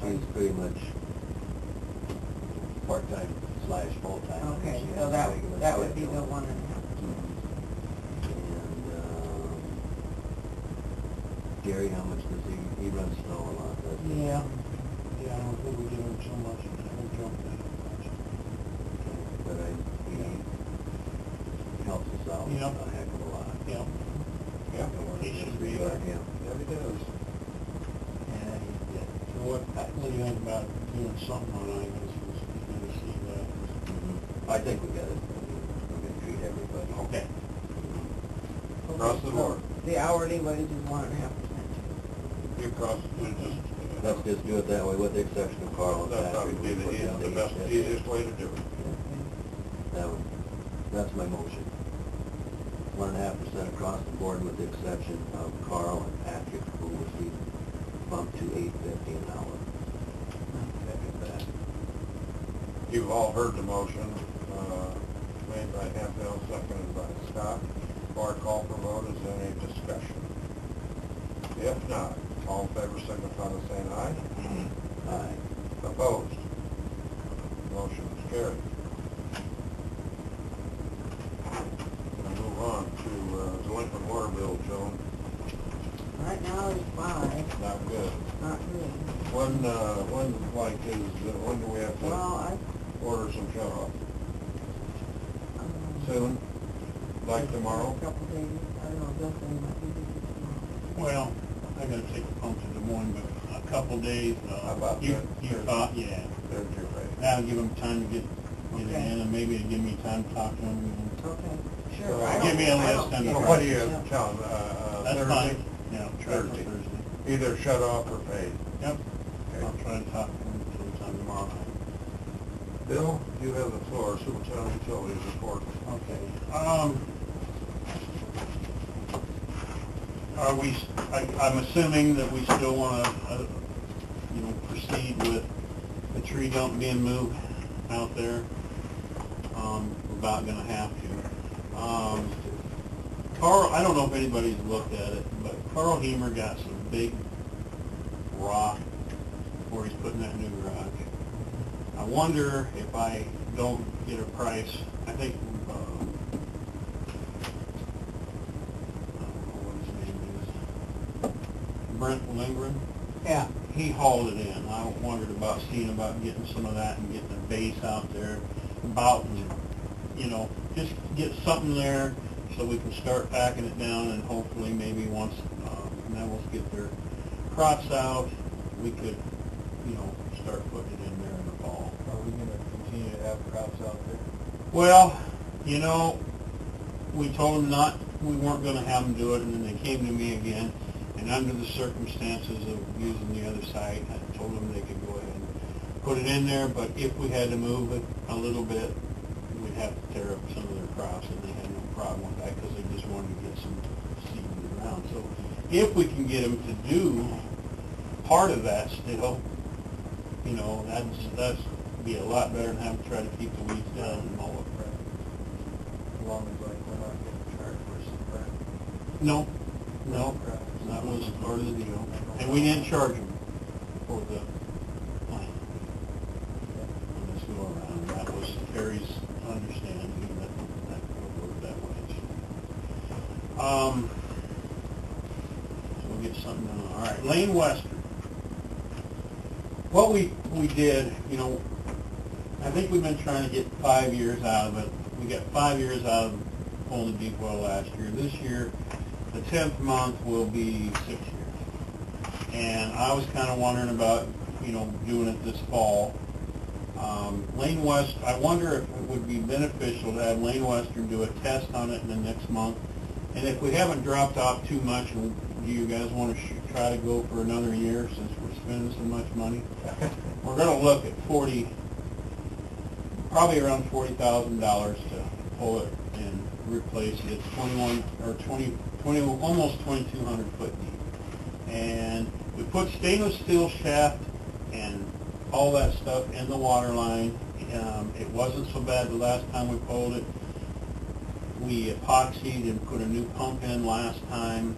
she's pretty much part-time slash full-time. Okay, She so has a that regular would be the schedule. 1.5%. And Gary, how much does he runs snow a lot, doesn't he? Yeah, I don't think we give him so much, we'll jump that much. Okay, but he helps us out Yep. a heck of a lot. Yep. I don't wanna He should be disregard there. him. Yeah, he does. Yeah, he's good. So what do you think about doing something on Ivans, he's gonna see that? I think we're gonna treat everybody. Okay. Mhm. Across the board. The hourly wage is 1.5%. You cross, Let's just do it that way, with the exception of Carl and That'd Patrick. probably be We put down the best, each easiest way to do it. That's my motion. 1.5% across the board with the exception of Carl and Patrick, who receive bumped to $8.50 an hour. Second that. You've all heard the motion, made by Hampton, seconded by Scott. Before I call for vote, is there any discussion? If not, all in favor signify by saying aye. Aye. Opposed? Motion is carried. We'll move on to delinquent water bill, Joan. Right now it's 5, Not good. not good. When do we have to Well, order some shut off? um, Soon? Like tomorrow? A couple days, I don't know, they'll say might be busy tomorrow. Well, I gotta take a pump to Des Moines, but a couple days, How about you that? thought, yeah. Thursday, right? That'll give them time to get it Okay. in, and maybe it'll give me time to talk to them. Okay, So, sure. I give don't- me a I list don't and care. So what do you Yeah. tell them, That's Thursday? fine. Yeah, try for Thursday. Thursday. Either shut off or paid. Yep, Okay. I'll try to talk to them sometime tomorrow night. Bill, you have the floor, Superintendent Utilities report. Okay, are we, I'm assuming that we still wanna, proceed with the tree dump being moved out there. We're about gonna have to. Carl, I don't know if anybody's looked at it, but Carl Hemer got some big rock where he's putting that new garage. I wonder if I don't get a price, I think, I don't know what his name is, Brent Lindgren. Yeah. He hauled it in. I wondered about seeing about getting some of that and getting a base out there, just get something there so we can start packing it down, and hopefully maybe once Neville's get their crops out, we could, start putting it in there in the fall. Are we gonna continue to have crops out there? Well, we told them we weren't gonna have them do it, and then they came to me again, and under the circumstances of using the other site, I told them they could go ahead and put it in there, but if we had to move it a little bit, we'd have to tear up some of their crops, and they had no problem with that, because they just wanted to get some seed in the ground. So if we can get them to do part of that still, that's be a lot better than having to try to keep the weeds down and mow it. As long as we're not getting charged for some crap. No, that was part of the deal. And we didn't charge them for the plan on this go around. That was Terry's understanding that would work that way. So we'll get something done. All right, Lane Western. What we did, I think we've been trying to get 5 years out of it. We got 5 years out of pulling the deep well last year. This year, the 10th month will be 6 years. And I was kind of wondering about, doing it this fall. Lane West, I wonder if it would be beneficial to have Lane Western do a test on it in the next month. And if we haven't dropped off too much, do you guys want to try to go for another year since we're spending so much money? We're going to look at probably around $40,000 to pull it and replace it. It's 20, almost 2,200 foot deep. And we put stainless steel shaft and all that stuff in the water line. It wasn't so bad the last time we pulled it. We epoxied and put a new pump in last time.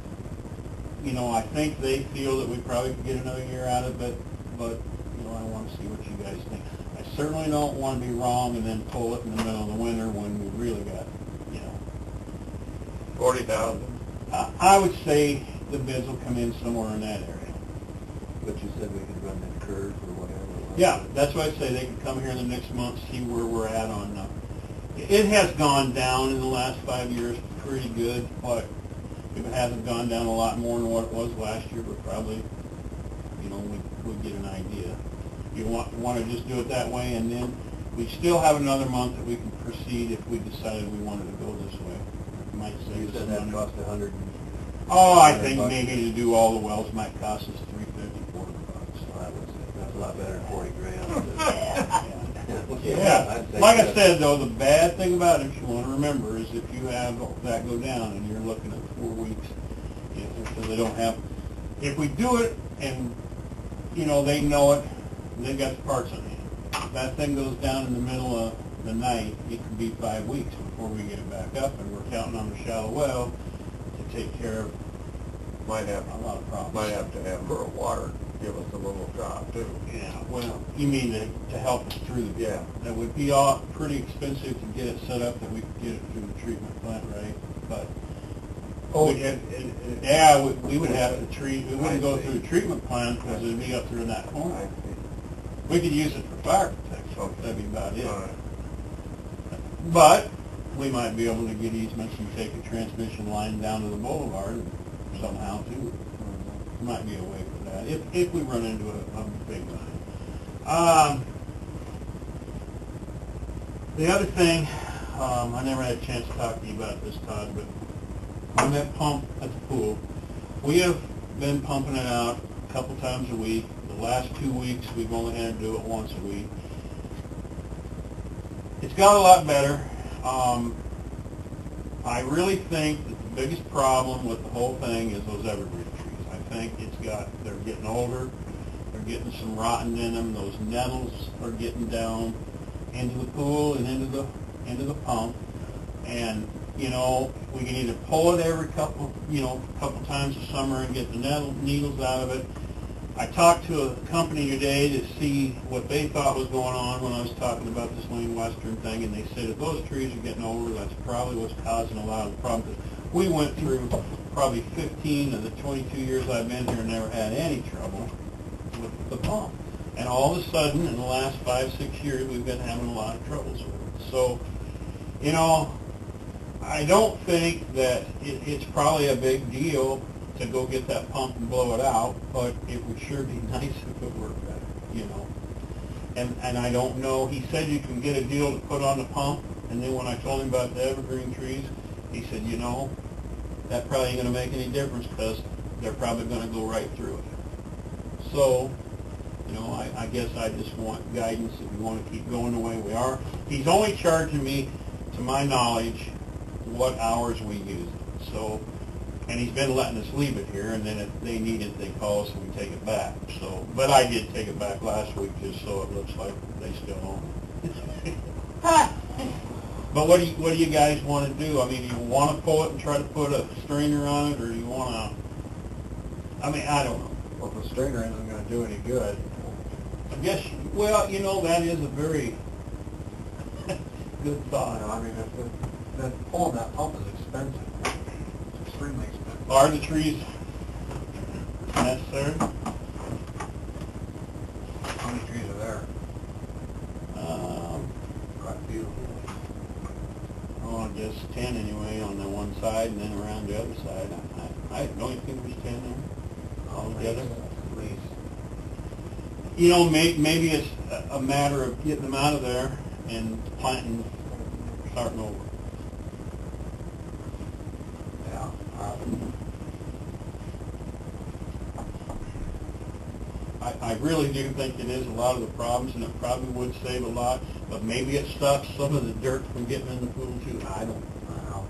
I think they feel that we probably could get another year out of it, but I want to see what you guys think. I certainly don't want to be wrong and then pull it in the middle of the winter when we really got, 40,000. I would say the bids will come in somewhere in that area. But you said we could run that curve or whatever. Yeah, that's why I say they could come here in the next month, see where we're at on, it has gone down in the last 5 years pretty good, but if it hasn't gone down a lot more than what it was last year, but probably, we'd get an idea. You want to just do it that way, and then we still have another month that we can proceed if we decided we wanted to go this way. It might You save us said some that money. cost 100. Oh, I $100 think bucks. maybe to do all the wells might cost us $350, $400. Well, that was it. That's a lot better than 40 grand. Yeah, I'd say like I that. said though, the bad thing about it, if you want to remember, is if you have that go down and you're looking at 4 weeks, because they don't have, if we do it and, they know it, they've got the parts on hand. If that thing goes down in the middle of the night, it could be 5 weeks before we get it back up, and we're counting on the shallow well to take care of Might have a lot of problems. Might have to have rural water give us a little drop too. Yeah, well, you mean to help us through the Yeah. That would be all pretty expensive to get it set up that we could get it through the treatment plant, right? But yeah, we would have to treat. We wouldn't go through the treatment plant because it'd be up through in that I corner. see. We could use it for fire protection. Okay. That'd be about it. All right. But we might be able to get easements and take a transmission line down to the boulevard somehow too. Might be a way for that if we run into a big line. The other thing, I never had a chance to talk to you about this, Todd, but on that pump at the pool, we have been pumping it out a couple times a week. The last 2 weeks, we've only had to do it once a week. It's got a lot better. I really think that the biggest problem with the whole thing is those evergreen trees. I think they're getting older, they're getting some rotten in them, those nettles are getting down into the pool and into the pump, and we can either pull it every couple times a summer and get the needles out of it. I talked to a company today to see what they thought was going on when I was talking about this Lane Western thing, and they said if those trees are getting older, that's probably what's causing a lot of the problems. We went through probably 15 of the 22 years I've been here and never had any trouble with the pump. And all of a sudden, in the last 5-6 years, we've been having a lot of troubles with it. So, I don't think that it's probably a big deal to go get that pump and blow it out, but it would sure be nice if it worked better, And I don't know, he said you can get a deal to put on the pump, and then when I told him about the evergreen trees, he said, that probably ain't going to make any difference because they're probably going to go right through it. So, I guess I just want guidance if we want to keep going the way we are. He's only charging me, to my knowledge, what hours we use it. So, and he's been letting us leave it here, and then if they need it, they call us and we take it back. So, but I did take it back last week just so it looks like they still own it. But what do you guys want to do? I mean, do you want to pull it and try to put a strainer on it, or do you want to? I mean, I don't know. Well, if the strainer isn't going to do any good, I guess. Well, that is a very good thought. I mean, then pulling that pump is expensive. It's extremely expensive. Are the trees necessary? How many trees are there? Quite a few. I guess 10 anyway on the one side, and then around the other side. I don't even think there's 10 there altogether. At least. Maybe it's a matter of getting them out of there and planting, starting over. Yeah. I really do think it is a lot of the problems, and it probably would save a lot, but maybe it stops some of the dirt from getting in the pool too. I don't know.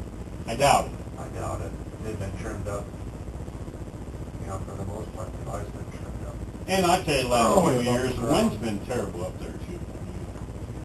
I doubt it. I doubt it. They've been trimmed up. For the most part, they've always been trimmed up. And I tell you, the last Oh, few yeah, years, the yeah. wind's been terrible up there too.